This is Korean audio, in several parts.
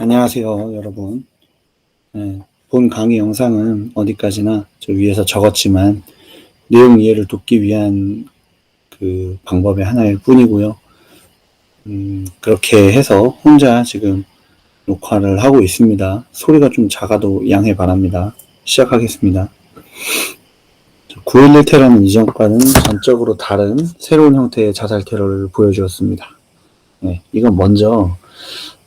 안녕하세요, 여러분. 네, 본 강의 영상은 어디까지나 저 위에서 적었지만 내용 이해를 돕기 위한 그 방법의 하나일 뿐이고요. 그렇게 해서 혼자 지금 녹화를 하고 있습니다. 소리가 좀 작아도 양해 바랍니다. 시작하겠습니다. 9.11 테러는 이전과는 전적으로 다른 새로운 형태의 자살 테러를 보여주었습니다. 네, 이건 먼저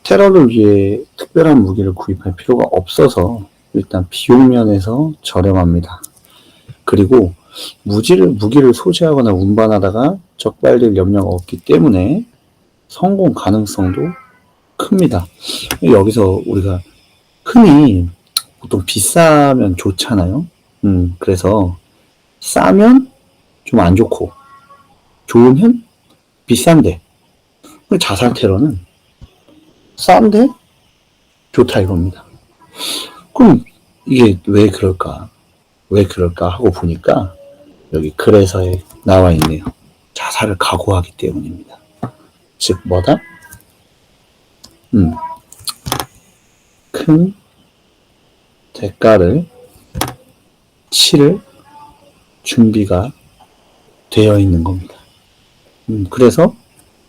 테러를 위해 특별한 무기를 구입할 필요가 없어서 일단 비용 면에서 저렴합니다. 그리고 무기를 소지하거나 운반하다가 적발될 염려가 없기 때문에 성공 가능성도 큽니다. 여기서 우리가 흔히 보통 비싸면 좋잖아요. 그래서 싸면 좀 안 좋고 좋으면 비싼데, 자살 테러는 싼데 좋다 이겁니다. 그럼 이게 왜 그럴까 하고 보니까 여기 글에서에 나와 있네요. 자살을 각오하기 때문입니다. 즉 뭐다? 큰 대가를 치를 준비가 되어 있는 겁니다. 그래서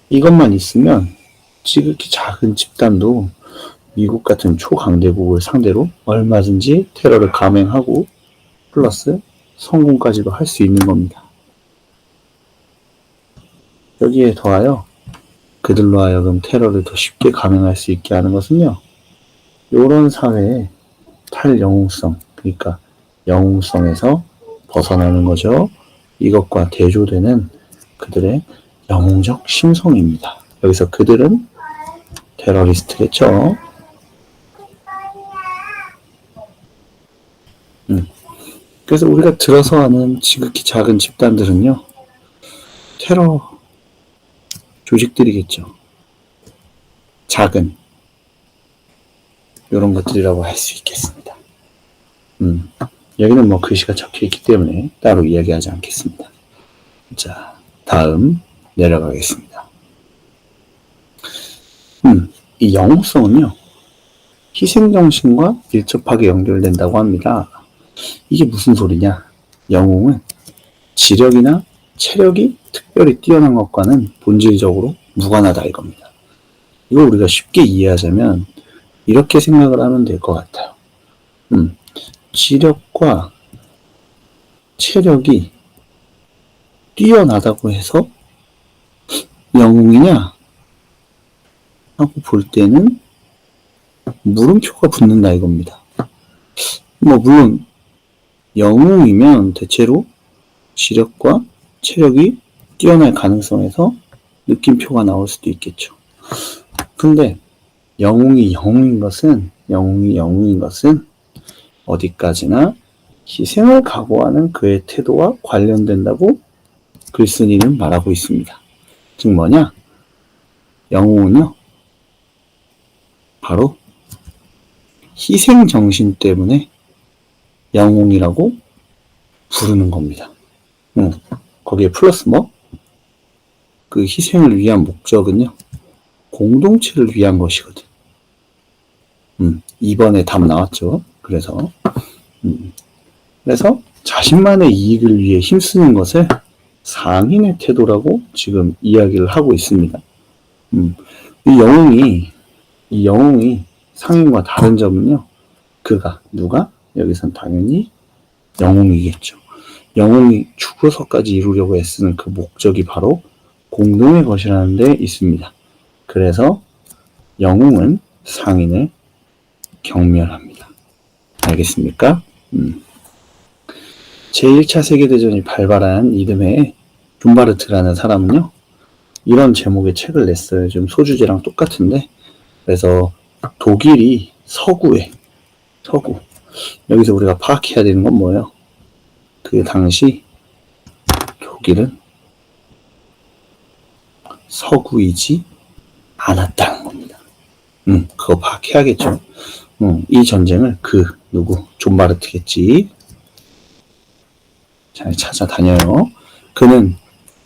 이것만 있으면 지극히 작은 집단도 미국 같은 초강대국을 상대로 얼마든지 테러를 감행하고 플러스 성공까지도 할 수 있는 겁니다. 여기에 더하여 그들로 하여금 테러를 더 쉽게 감행할 수 있게 하는 것은요, 이런 사회의 탈영웅성, 그러니까 영웅성에서 벗어나는 거죠. 이것과 대조되는 그들의 영웅적 심성입니다. 여기서 그들은 테러리스트겠죠. 그래서 우리가 들어서 하는 지극히 작은 집단들은요, 테러 조직들이겠죠. 작은 이런 것들이라고 할 수 있겠습니다. 여기는 뭐 글씨가 적혀 있기 때문에 따로 이야기하지 않겠습니다. 자, 다음 내려가겠습니다. 이 영웅성은요, 희생정신과 밀접하게 연결된다고 합니다. 이게 무슨 소리냐? 영웅은 지력이나 체력이 특별히 뛰어난 것과는 본질적으로 무관하다 이겁니다. 이걸 우리가 쉽게 이해하자면 이렇게 생각을 하면 될 것 같아요. 지력과 체력이 뛰어나다고 해서 영웅이냐? 하고 볼 때는 물음표가 붙는다 이겁니다. 뭐 물론 영웅이면 대체로 지력과 체력이 뛰어날 가능성에서 느낌표가 나올 수도 있겠죠. 근데 영웅이 영웅인 것은 어디까지나 희생을 각오하는 그의 태도와 관련된다고 글쓴이는 말하고 있습니다. 즉 뭐냐? 영웅은요, 바로 희생정신 때문에 영웅이라고 부르는 겁니다. 거기에 플러스 뭐? 그 희생을 위한 목적은요, 공동체를 위한 것이거든. 이번에 답 나왔죠. 그래서 자신만의 이익을 위해 힘쓰는 것을 상인의 태도라고 지금 이야기를 하고 있습니다. 이 영웅이 상인과 다른 점은요, 누가? 여기선 당연히 영웅이겠죠. 영웅이 죽어서까지 이루려고 애쓰는 그 목적이 바로 공동의 것이라는 데 있습니다. 그래서 영웅은 상인을 경멸합니다. 알겠습니까? 제1차 세계대전이 발발한 이듬해에 룸바르트라는 사람은요, 이런 제목의 책을 냈어요. 좀 소주제랑 똑같은데, 그래서 독일이 서구, 여기서 우리가 파악해야 되는 건 뭐예요? 그 당시 독일은 서구이지 않았다는 겁니다. 그거 파악해야겠죠. 이 전쟁을 존 바르트겠지. 잘 찾아다녀요. 그는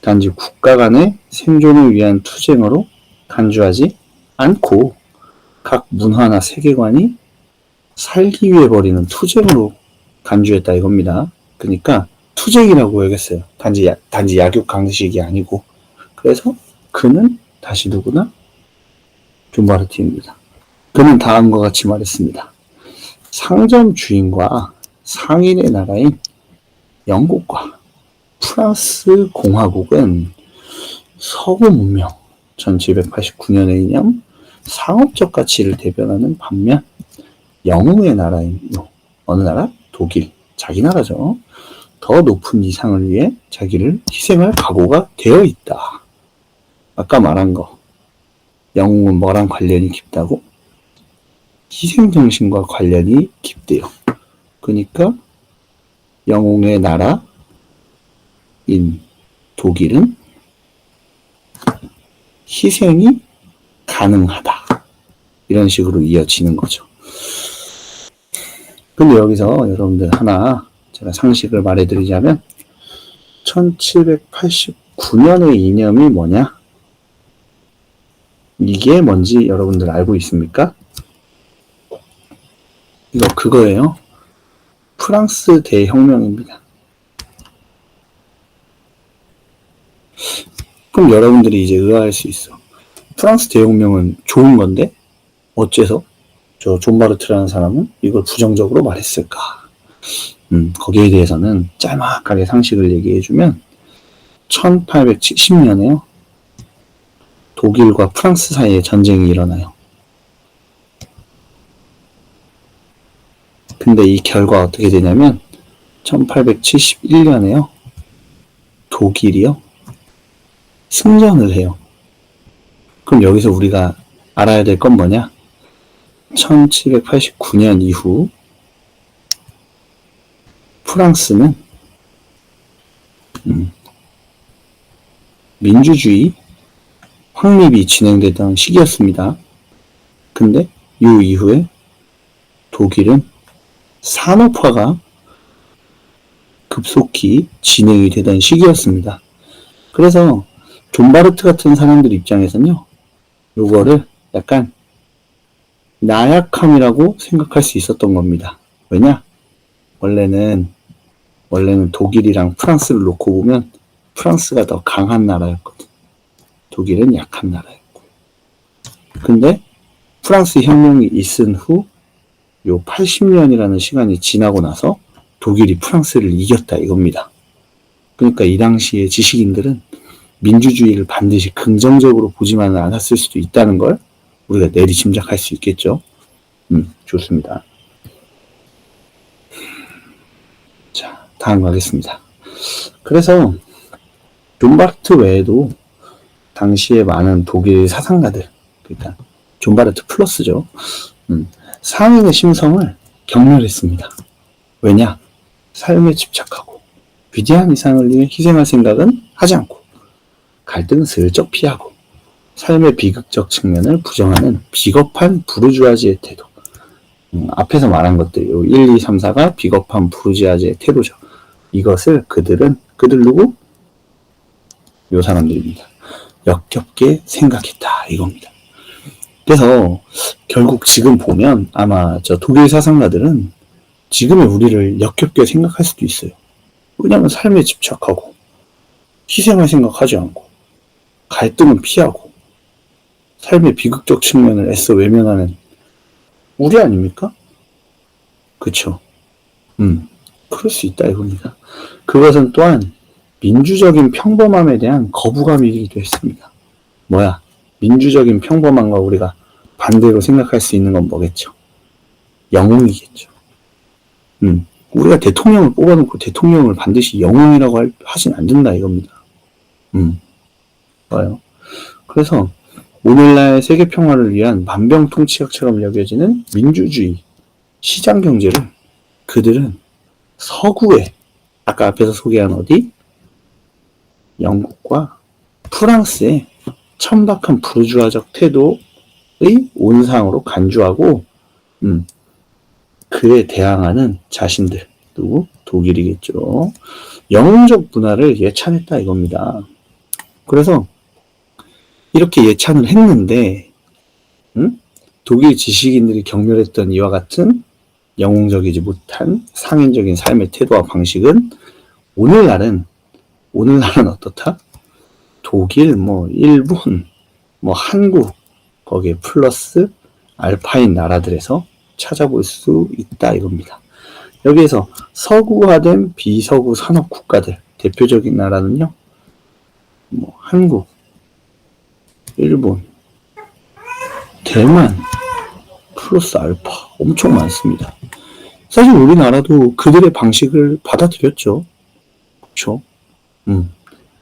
단지 국가 간의 생존을 위한 투쟁으로 간주하지 않고 각 문화나 세계관이 살기 위해 벌이는 투쟁으로 간주했다 이겁니다. 그러니까 투쟁이라고 여겼어요. 단지 약육 강식이 아니고. 그래서 그는 다시 누구나 존바르티입니다. 그는 다음과 같이 말했습니다. 상점 주인과 상인의 나라인 영국과 프랑스 공화국은 서구 문명 1789년의 이념 상업적 가치를 대변하는 반면 영웅의 나라인 어느 나라? 독일. 자기 나라죠. 더 높은 이상을 위해 자기를 희생할 각오가 되어 있다. 아까 말한 거. 영웅은 뭐랑 관련이 깊다고? 희생정신과 관련이 깊대요. 그러니까 영웅의 나라인 독일은 희생이 가능하다. 이런 식으로 이어지는 거죠. 근데 여기서 여러분들 하나 제가 상식을 말해드리자면 1789년의 이념이 뭐냐? 이게 뭔지 여러분들 알고 있습니까? 이거 그거예요. 프랑스 대혁명입니다. 그럼 여러분들이 이제 의아할 수 있어. 프랑스 대혁명은 좋은 건데 어째서 저 존 바르트라는 사람은 이걸 부정적으로 말했을까? 거기에 대해서는 짤막하게 상식을 얘기해주면 1870년에요. 독일과 프랑스 사이에 전쟁이 일어나요. 근데 이 결과 어떻게 되냐면 1871년에요. 독일이요. 승전을 해요. 그럼 여기서 우리가 알아야 될 건 뭐냐? 1789년 이후 프랑스는 민주주의 확립이 진행되던 시기였습니다. 근데 이 이후에 독일은 산업화가 급속히 진행이 되던 시기였습니다. 그래서 존 바르트 같은 사람들 입장에서는요, 요거를 약간 나약함이라고 생각할 수 있었던 겁니다. 왜냐? 원래는 독일이랑 프랑스를 놓고 보면 프랑스가 더 강한 나라였거든. 독일은 약한 나라였고. 근데 프랑스 혁명이 있은 후 요 80년이라는 시간이 지나고 나서 독일이 프랑스를 이겼다 이겁니다. 그러니까 이 당시에 지식인들은 민주주의를 반드시 긍정적으로 보지만은 않았을 수도 있다는 걸 우리가 내리짐작할 수 있겠죠. 좋습니다. 자, 다음 가겠습니다. 그래서 존 바르트 외에도 당시에 많은 독일 사상가들, 그러니까 존 바르트 플러스죠. 상인의 심성을 경멸했습니다. 왜냐? 삶에 집착하고 위대한 이상을 위해 희생할 생각은 하지 않고 갈등은 슬쩍 피하고 삶의 비극적 측면을 부정하는 비겁한 부르주아지의 태도. 앞에서 말한 것들, 1, 2, 3, 4가 비겁한 부르주아지의 태도죠. 이것을 그들 누구? 요 사람들입니다. 역겹게 생각했다 이겁니다. 그래서 결국 지금 보면 아마 저 독일 사상가들은 지금의 우리를 역겹게 생각할 수도 있어요. 왜냐하면 삶에 집착하고 희생할 생각하지 않고 갈등은 피하고 삶의 비극적 측면을 애써 외면하는 우리 아닙니까? 그쵸? 그럴 수 있다 이겁니다. 그것은 또한 민주적인 평범함에 대한 거부감이기도 했습니다. 뭐야? 민주적인 평범함과 우리가 반대로 생각할 수 있는 건 뭐겠죠? 영웅이겠죠. 우리가 대통령을 뽑아놓고 대통령을 반드시 영웅이라고 하진 않는다 이겁니다. 봐요. 그래서 오늘날 세계 평화를 위한 만병통치약처럼 여겨지는 민주주의, 시장 경제를 그들은 서구에 아까 앞에서 소개한 어디? 영국과 프랑스의 천박한 부르주아적 태도의 온상으로 간주하고 그에 대항하는 자신들 누구? 독일이겠죠. 영웅적 문화를 예찬했다 이겁니다. 그래서 이렇게 예찬을 했는데 독일 지식인들이 경멸했던 이와 같은 영웅적이지 못한 상인적인 삶의 태도와 방식은 오늘날은 어떻다? 독일, 일본, 한국, 거기에 플러스 알파인 나라들에서 찾아볼 수 있다 이겁니다. 여기에서 서구화된 비서구 산업 국가들 대표적인 나라는요, 한국, 일본, 대만, 플러스 알파 엄청 많습니다. 사실 우리나라도 그들의 방식을 받아들였죠. 그렇죠?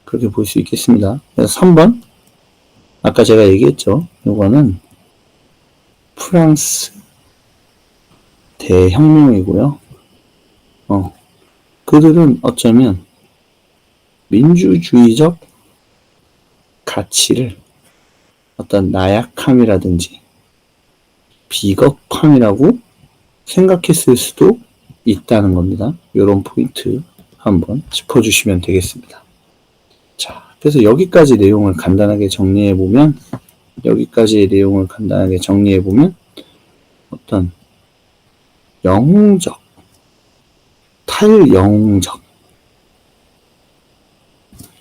그렇게 볼 수 있겠습니다. 그래서 3번 아까 제가 얘기했죠. 이거는 프랑스 대혁명이고요. 그들은 어쩌면 민주주의적 가치를 어떤 나약함이라든지 비겁함이라고 생각했을 수도 있다는 겁니다. 이런 포인트 한번 짚어주시면 되겠습니다. 자, 그래서 여기까지 내용을 간단하게 정리해보면 어떤 영웅적, 탈영웅적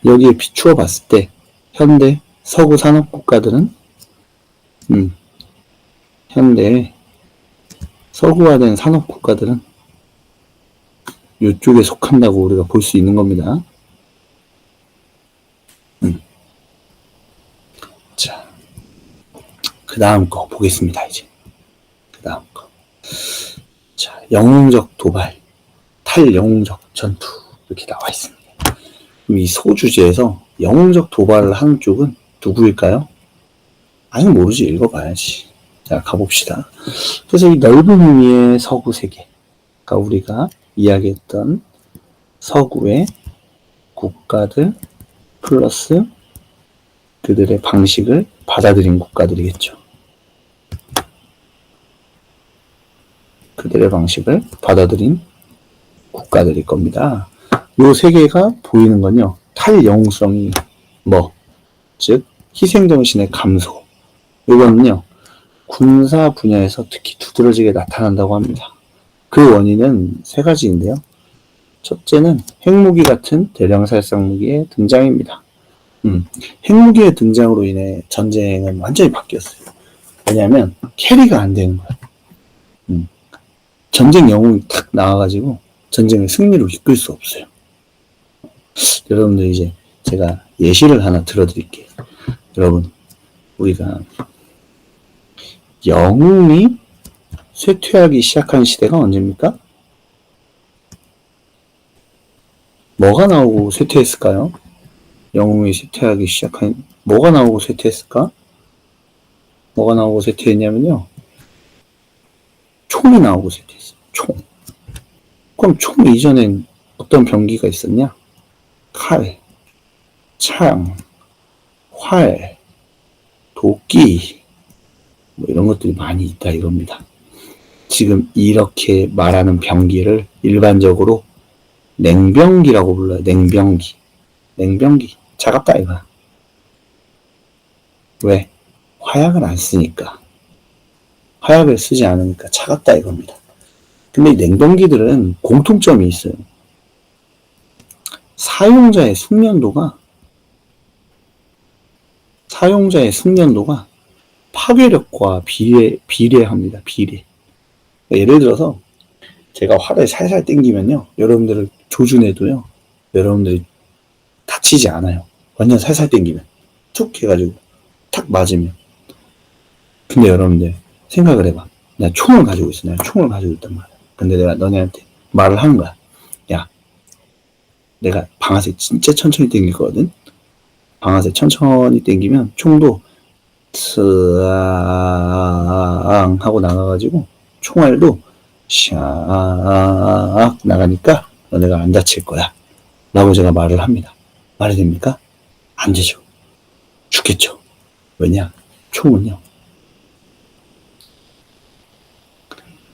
여기에 비추어 봤을 때 현대 서구 산업 국가들은 현대 서구화된 산업 국가들은 이쪽에 속한다고 우리가 볼 수 있는 겁니다. 자, 그 다음 거 보겠습니다. 이제 그 다음 거. 자, 영웅적 도발, 탈영웅적 전투 이렇게 나와 있습니다. 그럼 이 소주제에서 영웅적 도발을 하는 쪽은 누구일까요? 아니 모르지, 읽어봐야지. 자, 가봅시다. 그래서 이 넓은 의미의 서구 세계, 그러니까 우리가 이야기했던 서구의 국가들 플러스 그들의 방식을 받아들인 국가들이겠죠. 그들의 방식을 받아들인 국가들일 겁니다. 요 세 개가 보이는 건요, 탈영웅성이 즉 희생정신의 감소, 이거는요 군사 분야에서 특히 두드러지게 나타난다고 합니다. 그 원인은 세 가지인데요. 첫째는 핵무기 같은 대량 살상 무기의 등장입니다. 핵무기의 등장으로 인해 전쟁은 완전히 바뀌었어요. 왜냐하면 캐리가 안 되는 거예요. 전쟁 영웅이 탁 나와가지고 전쟁을 승리로 이끌 수 없어요. 여러분들 이제 제가 예시를 하나 들어드릴게요. 여러분, 우리가 영웅이 쇠퇴하기 시작한 시대가 언제입니까? 뭐가 나오고 쇠퇴했을까요? 영웅이 쇠퇴하기 시작한, 뭐가 나오고 쇠퇴했을까? 뭐가 나오고 쇠퇴했냐면요, 총이 나오고 쇠퇴했어요. 총. 그럼 총 이전엔 어떤 병기가 있었냐? 칼, 창, 활, 도끼, 이런 것들이 많이 있다 이겁니다. 지금 이렇게 말하는 병기를 일반적으로 냉병기라고 불러요. 냉병기. 차갑다 이거야. 왜? 화약을 안 쓰니까. 화약을 쓰지 않으니까 차갑다 이겁니다. 근데 이 냉병기들은 공통점이 있어요. 사용자의 숙련도가 파괴력과 비례합니다. 비례. 예를 들어서 제가 활을 살살 당기면요, 여러분들을 조준해도요, 여러분들이 다치지 않아요. 완전 살살 당기면 툭 해가지고 탁 맞으면. 근데 여러분들 생각을 해봐. 내가 총을 가지고 있어. 내가 총을 가지고 있단 말이야. 근데 내가 너네한테 말을 하는 거야. 야, 내가 방아쇠 진짜 천천히 당길 거거든. 방아쇠 천천히 당기면 총도 스앙 하고 나가가지고 총알도 샥 나가니까 너네가 안 다칠 거야 라고 제가 말을 합니다. 말이 됩니까? 안 되죠. 죽겠죠. 왜냐? 총은요,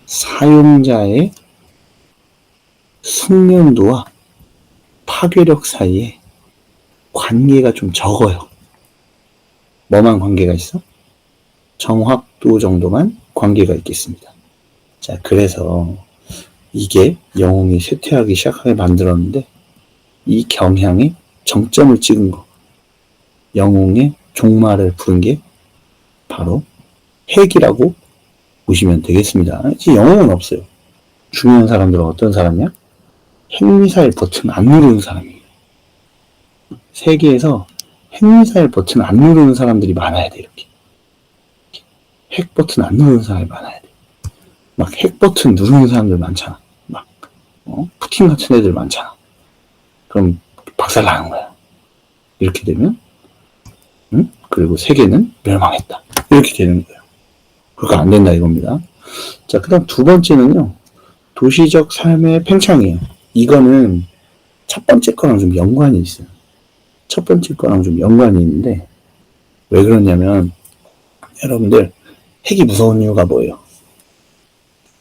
사용자의 숙련도와 파괴력 사이에 관계가 좀 적어요. 뭐만 관계가 있어? 정확도 정도만 관계가 있겠습니다. 자, 그래서 이게 영웅이 쇠퇴하기 시작하게 만들었는데 이 경향에 정점을 찍은 거, 영웅의 종말을 부른 게 바로 핵이라고 보시면 되겠습니다. 이제 영웅은 없어요. 중요한 사람들은 어떤 사람이야? 핵미사일 버튼 안 누르는 사람이에요. 세계에서 핵미사일 버튼 안 누르는 사람들이 많아야 돼, 이렇게. 핵 버튼 안 누르는 사람이 많아야 돼. 막 핵 버튼 누르는 사람들 많잖아. 막, 푸틴 같은 애들 많잖아. 그럼 박살 나는 거야. 이렇게 되면, 응? 그리고 세계는 멸망했다. 이렇게 되는 거예요. 그러니까 안 된다 이겁니다. 자, 그 다음 두 번째는요. 도시적 삶의 팽창이에요. 이거는 첫 번째 거랑 좀 연관이 있어요. 첫 번째 거랑 좀 연관이 있는데 왜 그러냐면 여러분들 핵이 무서운 이유가 뭐예요?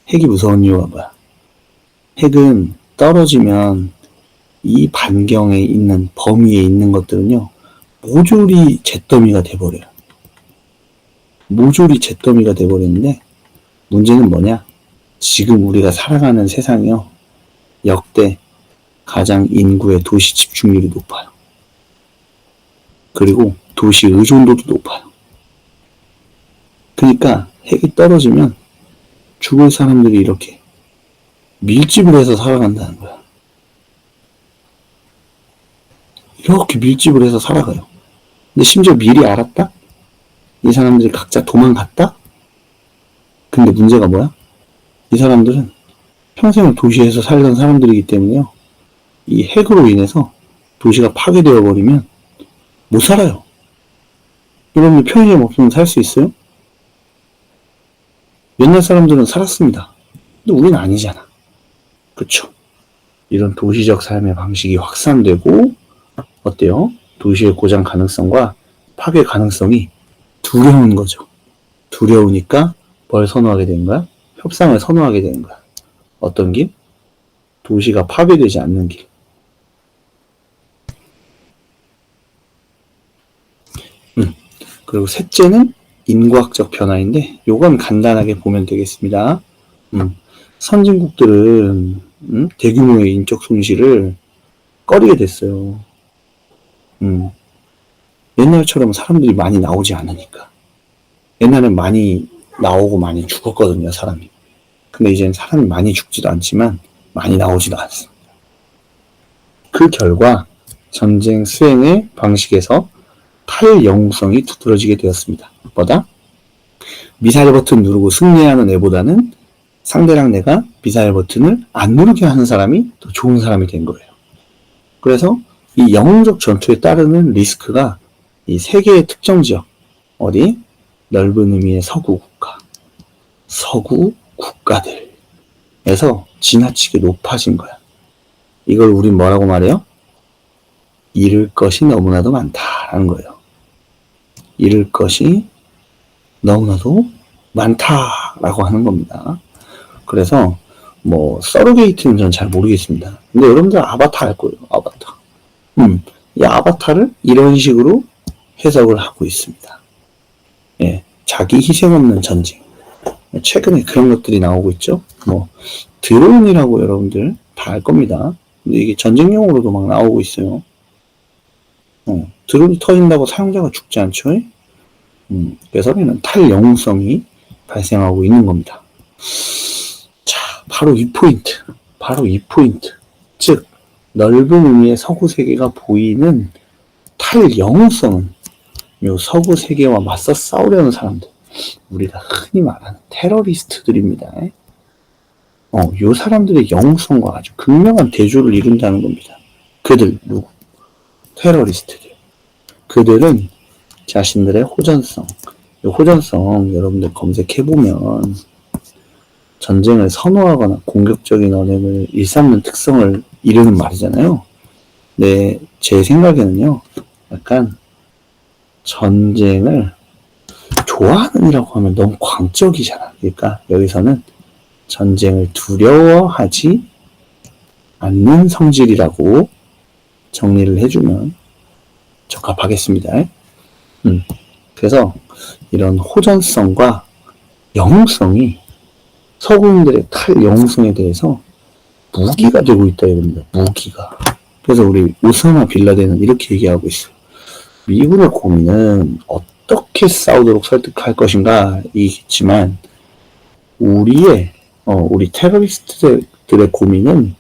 핵이 무서운 이유가 뭐야? 핵은 떨어지면 이 반경에 있는 범위에 있는 것들은요. 모조리 잿더미가 돼버려요. 모조리 잿더미가 돼버리는데 문제는 뭐냐? 지금 우리가 살아가는 세상이요. 역대 가장 인구의 도시 집중률이 높아요. 그리고 도시 의존도도 높아요. 그러니까 핵이 떨어지면 죽을 사람들이 이렇게 밀집을 해서 살아간다는 거야. 이렇게 밀집을 해서 살아가요. 근데 심지어 미리 알았다? 이 사람들이 각자 도망갔다? 근데 문제가 뭐야? 이 사람들은 평생을 도시에서 살던 사람들이기 때문에요. 이 핵으로 인해서 도시가 파괴되어 버리면 못 살아요. 여러분들 편의점 없으면 살 수 있어요? 옛날 사람들은 살았습니다. 근데 우리는 아니잖아. 그쵸? 이런 도시적 삶의 방식이 확산되고 어때요? 도시의 고장 가능성과 파괴 가능성이 두려운 거죠. 두려우니까 뭘 선호하게 되는 거야? 협상을 선호하게 되는 거야. 어떤 길? 도시가 파괴되지 않는 길. 그리고 셋째는 인과학적 변화인데 요건 간단하게 보면 되겠습니다. 선진국들은 대규모의 인적 손실을 꺼리게 됐어요. 옛날처럼 사람들이 많이 나오지 않으니까. 옛날엔 많이 나오고 많이 죽었거든요, 사람이. 근데 이제는 사람이 많이 죽지도 않지만 많이 나오지도 않습니다. 그 결과 전쟁 수행의 방식에서 탈영웅성이 두드러지게 되었습니다. 뭐다? 미사일 버튼 누르고 승리하는 애보다는 상대랑 내가 미사일 버튼을 안 누르게 하는 사람이 더 좋은 사람이 된 거예요. 그래서 이 영웅적 전투에 따르는 리스크가 이 세계의 특정 지역, 어디? 넓은 의미의 서구 국가, 서구 국가들에서 지나치게 높아진 거야. 이걸 우린 뭐라고 말해요? 잃을 것이 너무나도 많다라는 거예요. 잃을 것이 너무나도 많다라고 하는 겁니다. 그래서 뭐 서로게이트는 전 잘 모르겠습니다. 근데 여러분들 아바타 알 거예요. 아바타. 이 아바타를 이런 식으로 해석을 하고 있습니다. 예, 자기 희생 없는 전쟁. 최근에 그런 것들이 나오고 있죠. 뭐 드론이라고 여러분들 다 알 겁니다. 근데 이게 전쟁용으로도 막 나오고 있어요. 드론이 터진다고 사용자가 죽지 않죠. 그래서 얘는 탈영웅성이 발생하고 있는 겁니다. 자, 바로 이 포인트. 즉 넓은 의미의 서구 세계가 보이는 탈영웅성은 요 서구 세계와 맞서 싸우려는 사람들, 우리가 흔히 말하는 테러리스트들입니다. 요 사람들의 영웅성과 아주 극명한 대조를 이룬다는 겁니다. 그들 누구? 테러리스트들. 그들은 자신들의 호전성, 여러분들 검색해보면 전쟁을 선호하거나 공격적인 언행을 일삼는 특성을 이루는 말이잖아요. 네, 제 생각에는요, 약간 전쟁을 좋아하는 이라고 하면 너무 광적이잖아. 그러니까 여기서는 전쟁을 두려워하지 않는 성질이라고 정리를 해주면 적합하겠습니다. 그래서 이런 호전성과 영웅성이 서구인들의 탈영웅성에 대해서 무기가 되고 있다 이겁니다. 무기가. 그래서 우리 오사마 빌라덴은 이렇게 얘기하고 있어요. 미군의 고민은 어떻게 싸우도록 설득할 것인가 이겠지만 우리 테러리스트들의 고민은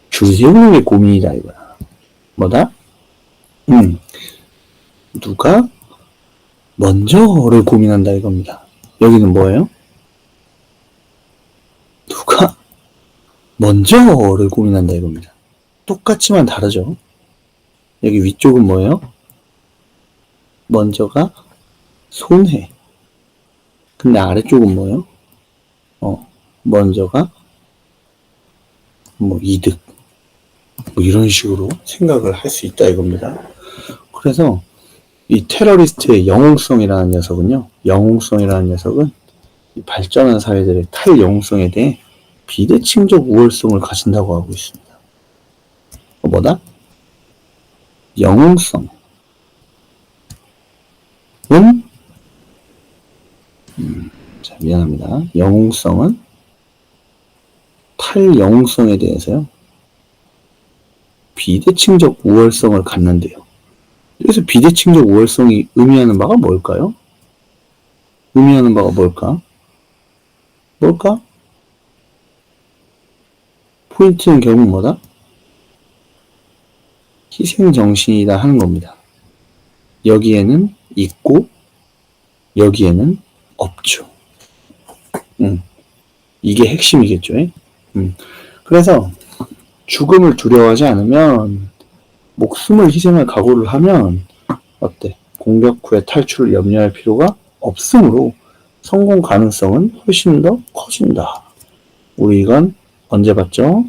줄 세우는 게 고민이다 이거야. 뭐다? 누가 먼저를 고민한다 이겁니다. 여기는 뭐예요? 누가 먼저를 고민한다 이겁니다. 똑같지만 다르죠. 여기 위쪽은 뭐예요? 먼저가 손해. 근데 아래쪽은 뭐예요? 먼저가 뭐 이득. 뭐 이런 식으로 생각을 할 수 있다 이겁니다. 그래서 이 테러리스트의 영웅성이라는 녀석은 이 발전한 사회들의 탈영웅성에 대해 비대칭적 우월성을 가진다고 하고 있습니다. 뭐다? 영웅성은 미안합니다. 영웅성은 탈영웅성에 대해서요. 비대칭적 우월성을 갖는데요. 그래서 비대칭적 우월성이 의미하는 바가 뭘까요? 의미하는 바가 뭘까? 포인트는 결국 뭐다? 희생정신이다 하는 겁니다. 여기에는 있고 여기에는 없죠. 이게 핵심이겠죠. 그래서 죽음을 두려워하지 않으면 목숨을 희생할 각오를 하면 어때? 공격 후에 탈출을 염려할 필요가 없으므로 성공 가능성은 훨씬 더 커진다. 우리 이건 언제 봤죠?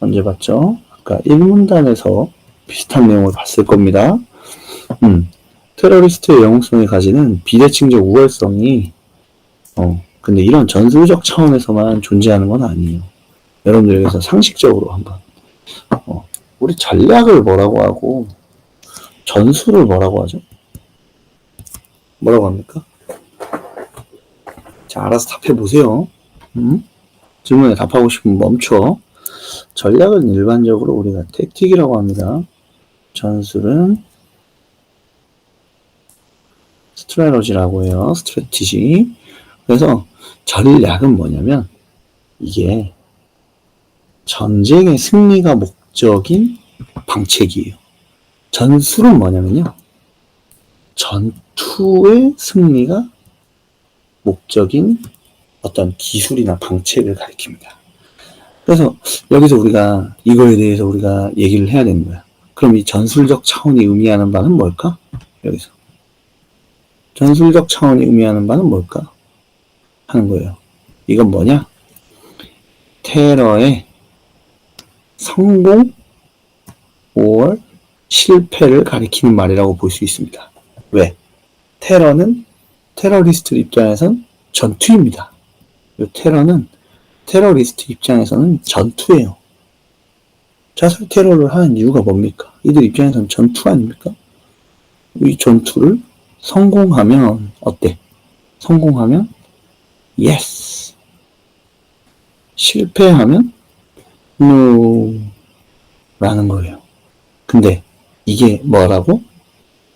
아까 1문단에서 비슷한 내용을 봤을 겁니다. 테러리스트의 영웅성이 가지는 비대칭적 우월성이 근데 이런 전술적 차원에서만 존재하는 건 아니에요. 여러분들 여기서 상식적으로 한번 우리 전략을 뭐라고 하고 전술을 뭐라고 하죠? 뭐라고 합니까? 자, 알아서 답해보세요. 질문에 답하고 싶으면 멈춰. 전략은 일반적으로 우리가 택틱이라고 합니다. 전술은 스트래러지라고 해요. 스트래티지. 그래서 전략은 뭐냐면 이게 전쟁의 승리가 목적인 방책이에요. 전술은 뭐냐면요. 전투의 승리가 목적인 어떤 기술이나 방책을 가리킵니다. 그래서 여기서 우리가 이거에 대해서 우리가 얘기를 해야 되는 거야. 그럼 이 전술적 차원이 의미하는 바는 뭘까? 여기서 전술적 차원이 의미하는 바는 뭘까? 하는 거예요. 이건 뭐냐? 테러의 성공 5월 실패를 가리키는 말이라고 볼 수 있습니다. 왜? 테러는 테러리스트 입장에선 전투입니다. 이 테러는 테러리스트 입장에서는 전투예요. 자살 테러를 하는 이유가 뭡니까? 이들 입장에서는 전투 아닙니까? 이 전투를 성공하면 어때? 성공하면 yes. 실패하면 no. 라는 거예요. 근데 이게 뭐라고?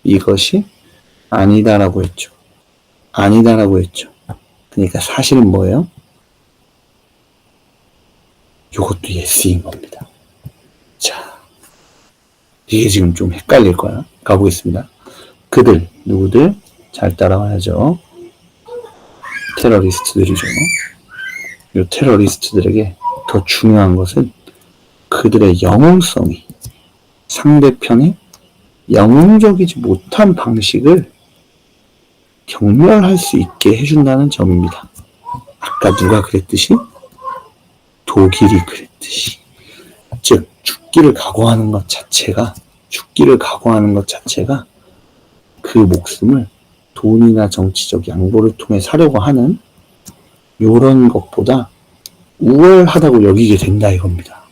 이것이 아니다라고 했죠. 그러니까 사실은 뭐예요? 이것도 yes인 겁니다. 자, 이게 지금 좀 헷갈릴 거야. 가보겠습니다. 그들, 누구들? 잘 따라와야죠. 테러리스트들이죠. 이 테러리스트들에게 더 중요한 것은 그들의 영웅성이 상대편의 영웅적이지 못한 방식을 경멸할 수 있게 해준다는 점입니다. 아까 누가 그랬듯이? 독일이 그랬듯이. 즉, 죽기를 각오하는 것 자체가 그 목숨을 돈이나 정치적 양보를 통해 사려고 하는 요런 것보다 우월하다고 여기게 된다 이겁니다.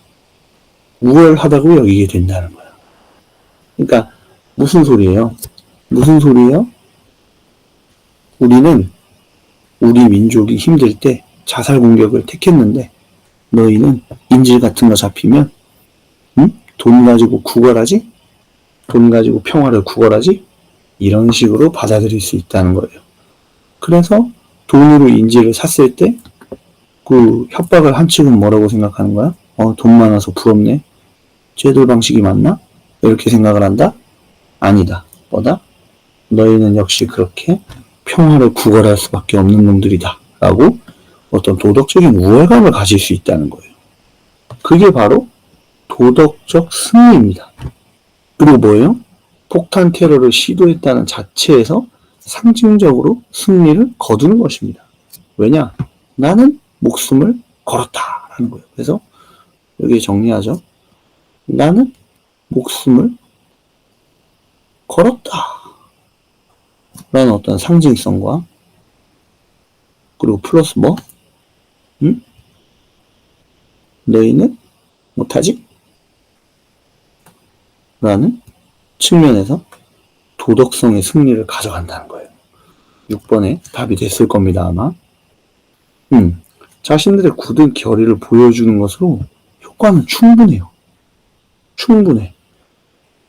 우월하다고 여기게 된다는 거야. 그러니까 무슨 소리예요? 우리는 우리 민족이 힘들 때 자살 공격을 택했는데 너희는 인질 같은 거 잡히면 돈 가지고 구걸하지? 돈 가지고 평화를 구걸하지? 이런 식으로 받아들일 수 있다는 거예요. 그래서 돈으로 인질을 샀을 때 그 협박을 한 측은 뭐라고 생각하는 거야? 돈 많아서 부럽네? 쟤들 방식이 맞나? 이렇게 생각을 한다? 아니다. 뭐다? 너희는 역시 그렇게 평화를 구걸할 수밖에 없는 놈들이다. 라고 어떤 도덕적인 우월감을 가질 수 있다는 거예요. 그게 바로 도덕적 승리입니다. 그리고 뭐예요? 폭탄 테러를 시도했다는 자체에서 상징적으로 승리를 거두는 것입니다. 왜냐? 나는 목숨을 걸었다라는 거예요. 그래서 여기 정리하죠. 나는 목숨을 걸었다 라는 어떤 상징성과 그리고 플러스 뭐? 너희는 못하지? 라는 측면에서 도덕성의 승리를 가져간다는 거예요. 6번에 답이 됐을 겁니다, 아마. 자신들의 굳은 결의를 보여주는 것으로 효과는 충분해요. 충분해.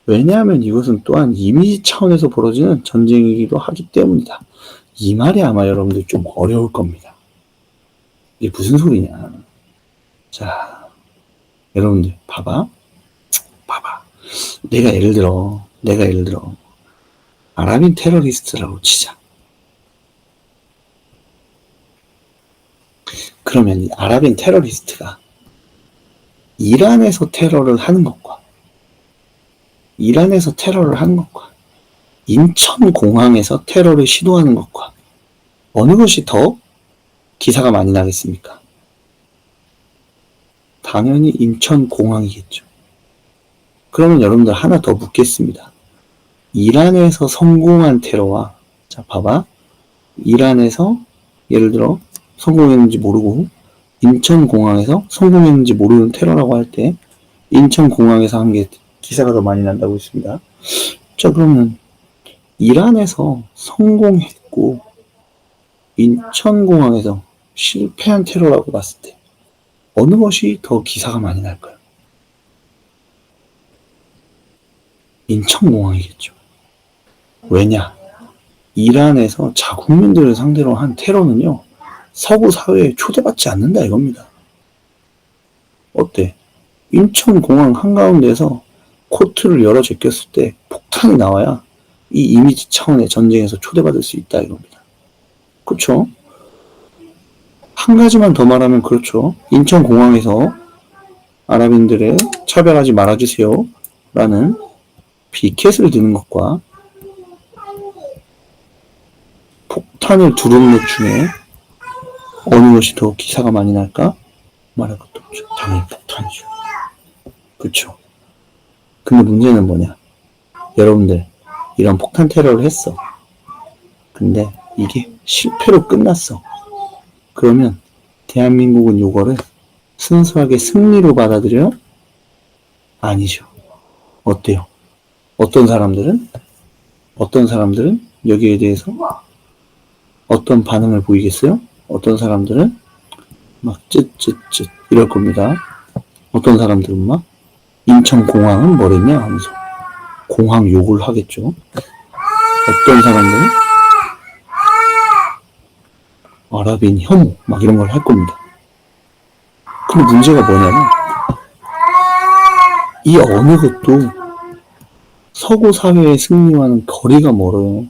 왜냐하면 이것은 또한 이미지 차원에서 벌어지는 전쟁이기도 하기 때문이다. 이 말이 아마 여러분들 좀 어려울 겁니다. 이게 무슨 소리냐. 자, 여러분들 봐봐. 내가 예를 들어 아랍인 테러리스트라고 치자. 그러면 이 아랍인 테러리스트가 이란에서 테러를 하는 것과 인천공항에서 테러를 시도하는 것과 어느 것이 더 기사가 많이 나겠습니까? 당연히 인천공항이겠죠. 그러면 여러분들 하나 더 묻겠습니다. 이란에서 성공한 테러와, 자 봐봐, 이란에서 예를 들어 성공했는지 모르고 인천공항에서 성공했는지 모르는 테러라고 할 때 인천공항에서 한 게 기사가 더 많이 난다고 했습니다. 자, 그러면 이란에서 성공했고 인천공항에서 실패한 테러라고 봤을 때 어느 것이 더 기사가 많이 날까요? 인천공항이겠죠. 왜냐? 이란에서 자국민들을 상대로 한 테러는요, 서구 사회에 초대받지 않는다 이겁니다. 어때? 인천공항 한가운데서 코트를 열어 제꼈을 때 폭탄이 나와야 이 이미지 차원의 전쟁에서 초대받을 수 있다 이겁니다. 그렇죠? 한 가지만 더 말하면 그렇죠. 인천공항에서 아랍인들을 차별하지 말아주세요 라는 비켓을 드는 것과 폭탄을 두르는 것 중에 어느 것이 더 기사가 많이 날까? 말할 것도 없죠. 당연히 폭탄이죠. 그쵸? 근데 문제는 뭐냐? 여러분들 이런 폭탄 테러를 했어. 근데 이게 실패로 끝났어. 그러면 대한민국은 요거를 순수하게 승리로 받아들여요? 아니죠. 어때요? 어떤 사람들은 여기에 대해서 어떤 반응을 보이겠어요? 어떤 사람들은 막 쯧쯧쯧 이럴 겁니다. 어떤 사람들은 막 인천공항은 뭐랬냐 하면서 공항 욕을 하겠죠. 어떤 사람들은 아랍인 혐오 막 이런 걸 할 겁니다. 근데 문제가 뭐냐면 이 어느 것도 서구 사회의 승리와는 거리가 멀어요.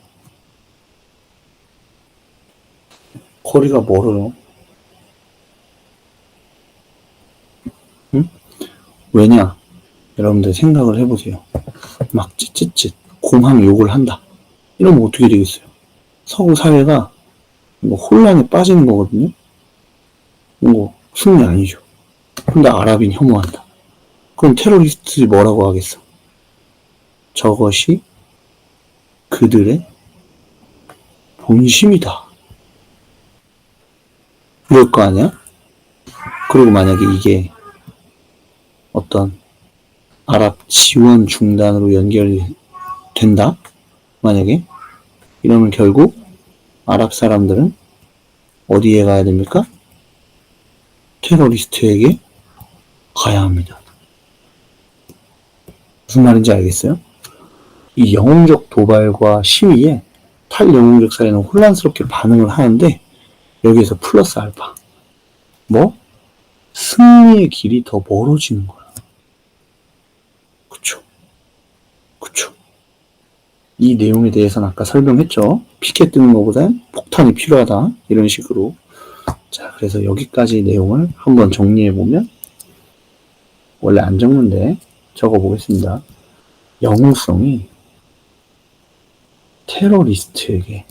응? 왜냐? 여러분들 생각을 해보세요. 막 찌찌찌 공항 욕을 한다. 이러면 어떻게 되겠어요? 서구 사회가 혼란에 빠지는 거거든요. 이거 승리 아니죠. 근데 아랍인 혐오한다. 그럼 테러리스트들이 뭐라고 하겠어? 저것이 그들의 본심이다. 이럴 거 아니야? 그리고 만약에 이게 어떤 아랍 지원 중단으로 연결이 된다? 만약에? 이러면 결국 아랍 사람들은 어디에 가야 됩니까? 테러리스트에게 가야 합니다. 무슨 말인지 알겠어요? 이 영웅적 도발과 시위에 탈영웅적 사회는 혼란스럽게 반응을 하는데 여기에서 플러스 알파. 뭐? 승리의 길이 더 멀어지는 거야. 그쵸? 그쵸? 이 내용에 대해서는 아까 설명했죠. 피켓 뜨는 것보단 폭탄이 필요하다. 이런 식으로. 자, 그래서 여기까지 내용을 한번 정리해보면, 원래 안 적는데 적어보겠습니다. 영웅성이 테러리스트에게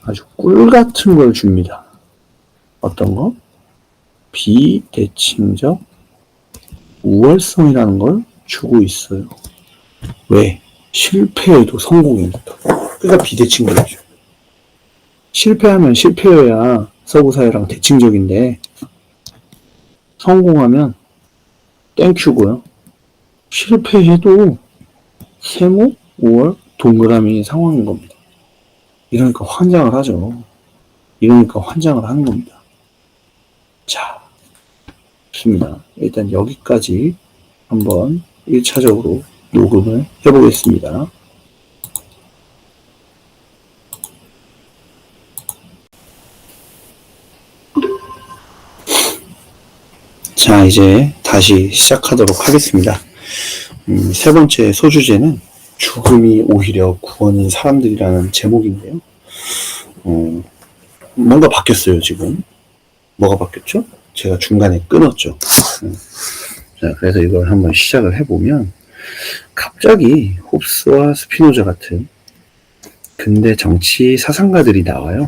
아주 꿀 같은 걸 줍니다. 어떤 거? 비대칭적 우월성이라는 걸 주고 있어요. 왜? 실패해도 성공이니까. 그러니까 비대칭적이죠. 실패하면 실패여야 서구사회랑 대칭적인데 성공하면 땡큐고요. 실패해도 세모, 5월, 동그라미 상황인 겁니다. 이러니까 환장을 하죠. 이러니까 환장을 하는 겁니다. 자, 좋습니다. 일단 여기까지 한번 1차적으로 녹음을 해보겠습니다. 자, 이제 다시 시작하도록 하겠습니다. 세 번째 소주제는 죽음이 오히려 구원인 사람들이라는 제목인데요. 뭔가 바뀌었어요, 지금. 뭐가 바뀌었죠? 제가 중간에 끊었죠. 자, 그래서 이걸 한번 시작을 해보면, 갑자기 홉스와 스피노자 같은 근대 정치 사상가들이 나와요.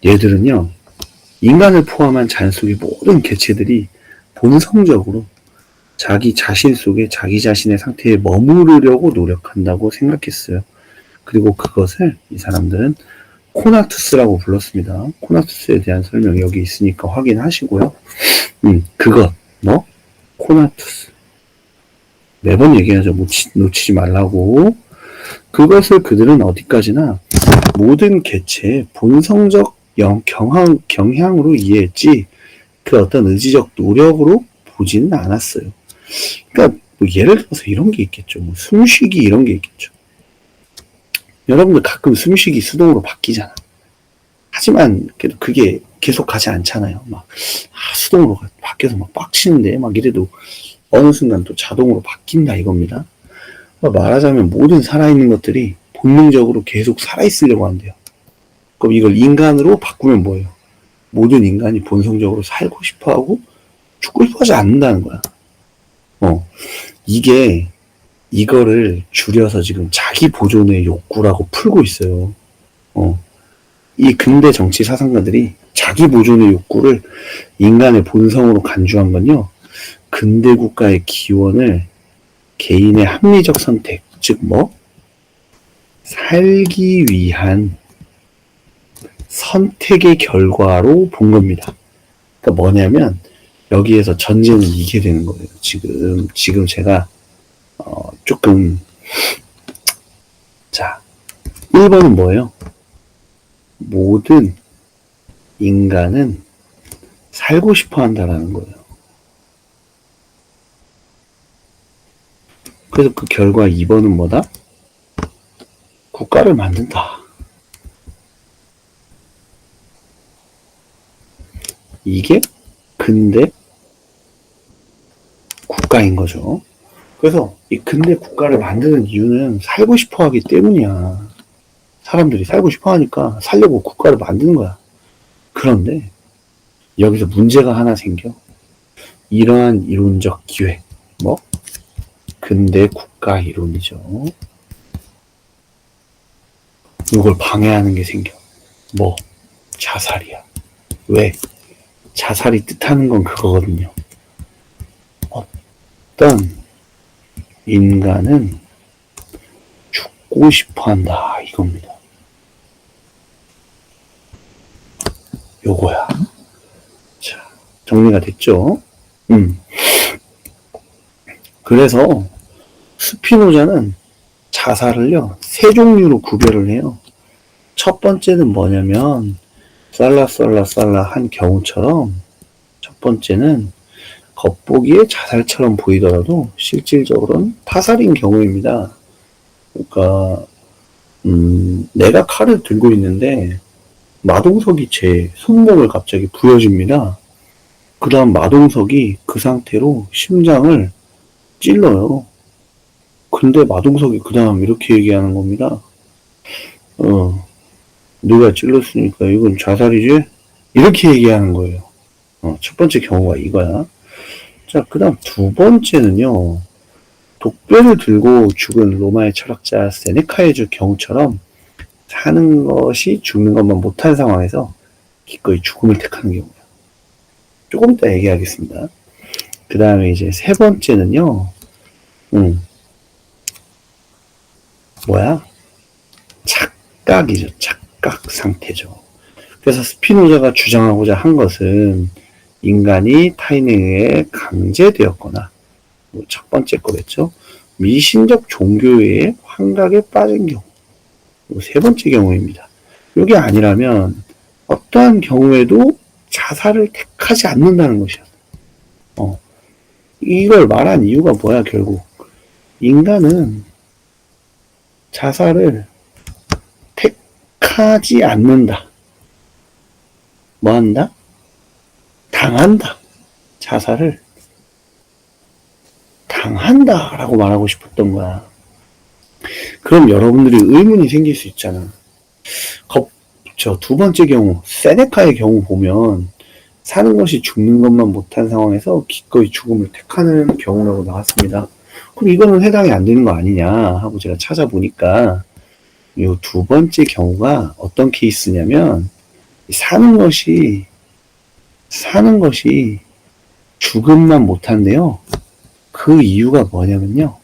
얘들은요, 인간을 포함한 자연 속의 모든 개체들이 본성적으로 자기 자신 속에 자기 자신의 상태에 머무르려고 노력한다고 생각했어요. 그리고 그것을 이 사람들은 코나투스라고 불렀습니다. 코나투스에 대한 설명이 여기 있으니까 확인하시고요. 그것, 뭐? 코나투스. 매번 얘기하죠. 놓치지 말라고. 그것을 그들은 어디까지나 모든 개체의 본성적 경향으로 이해했지, 그 어떤 의지적 노력으로 보지는 않았어요. 그러니까 뭐 예를 들어서 이런 게 있겠죠. 뭐 숨쉬기 이런 게 있겠죠. 여러분들 가끔 숨쉬기 수동으로 바뀌잖아. 하지만 그게 계속 가지 않잖아요. 막 수동으로 바뀌어서 막 빡치는데 막 이래도 어느 순간 또 자동으로 바뀐다 이겁니다. 말하자면 모든 살아있는 것들이 본능적으로 계속 살아있으려고 한대요. 그럼 이걸 인간으로 바꾸면 뭐예요? 모든 인간이 본성적으로 살고 싶어하고 죽고 싶어하지 않는다는 거야. 이거를 줄여서 지금 자기 보존의 욕구라고 풀고 있어요. 이 근대 정치 사상가들이 자기 보존의 욕구를 인간의 본성으로 간주한 건요, 근대 국가의 기원을 개인의 합리적 선택, 즉 살기 위한 선택의 결과로 본 겁니다. 그러니까 뭐냐면 여기에서 전제는 이게 되는 거예요. 지금 제가 조금, 자, 1번은 뭐예요? 모든 인간은 살고 싶어 한다라는 거예요. 그래서 그 결과 2번은 뭐다? 국가를 만든다. 이게 근대 국가인 거죠. 그래서 이 근대 국가를 만드는 이유는 살고 싶어 하기 때문이야. 사람들이 살고 싶어 하니까 살려고 국가를 만드는 거야. 그런데 여기서 문제가 하나 생겨. 이러한 이론적 기획, 근대 국가 이론이죠. 이걸 방해하는 게 생겨. 자살이야. 왜? 자살이 뜻하는 건 그거거든요. 어떤 인간은 죽고 싶어 한다 이겁니다. 요거야. 자, 정리가 됐죠? 그래서 스피노자는 자살을요, 세 종류로 구별을 해요. 첫 번째는 뭐냐면 쌀라쌀라쌀라 한 경우처럼 첫 번째는 겉보기에 자살처럼 보이더라도 실질적으로는 타살인 경우입니다. 그러니까 내가 칼을 들고 있는데 마동석이 제 손목을 갑자기 부여줍니다. 그 다음 마동석이 그 상태로 심장을 찔러요. 근데 마동석이 그 다음 이렇게 얘기하는 겁니다. 네가 찔렀으니까 이건 자살이지? 이렇게 얘기하는 거예요. 첫 번째 경우가 이거야. 자, 그 다음 두 번째는요. 독배를 들고 죽은 로마의 철학자 세네카의 경우처럼 사는 것이 죽는 것만 못한 상황에서 기꺼이 죽음을 택하는 경우예요. 조금 이따 얘기하겠습니다. 그 다음에 이제 세 번째는요. 뭐야? 착각이죠. 착각 상태죠. 그래서 스피노자가 주장하고자 한 것은 인간이 타인에 의해 강제되었거나 첫 번째 거겠죠. 미신적 종교의 환각에 빠진 경우. 세 번째 경우입니다. 이게 아니라면 어떠한 경우에도 자살을 택하지 않는다는 것이야. 이걸 말한 이유가 뭐야, 결국. 인간은 자살을 택하지 않는다. 뭐 한다? 당한다. 자살을 당한다 라고 말하고 싶었던 거야. 그럼 여러분들이 의문이 생길 수 있잖아. 저 두 번째 경우, 세네카의 경우 보면 사는 것이 죽는 것만 못한 상황에서 기꺼이 죽음을 택하는 경우라고 나왔습니다. 그럼 이거는 해당이 안 되는 거 아니냐 하고 제가 찾아보니까 이 두 번째 경우가 어떤 케이스냐면 사는 것이 죽음만 못한데요. 그 이유가 뭐냐면요.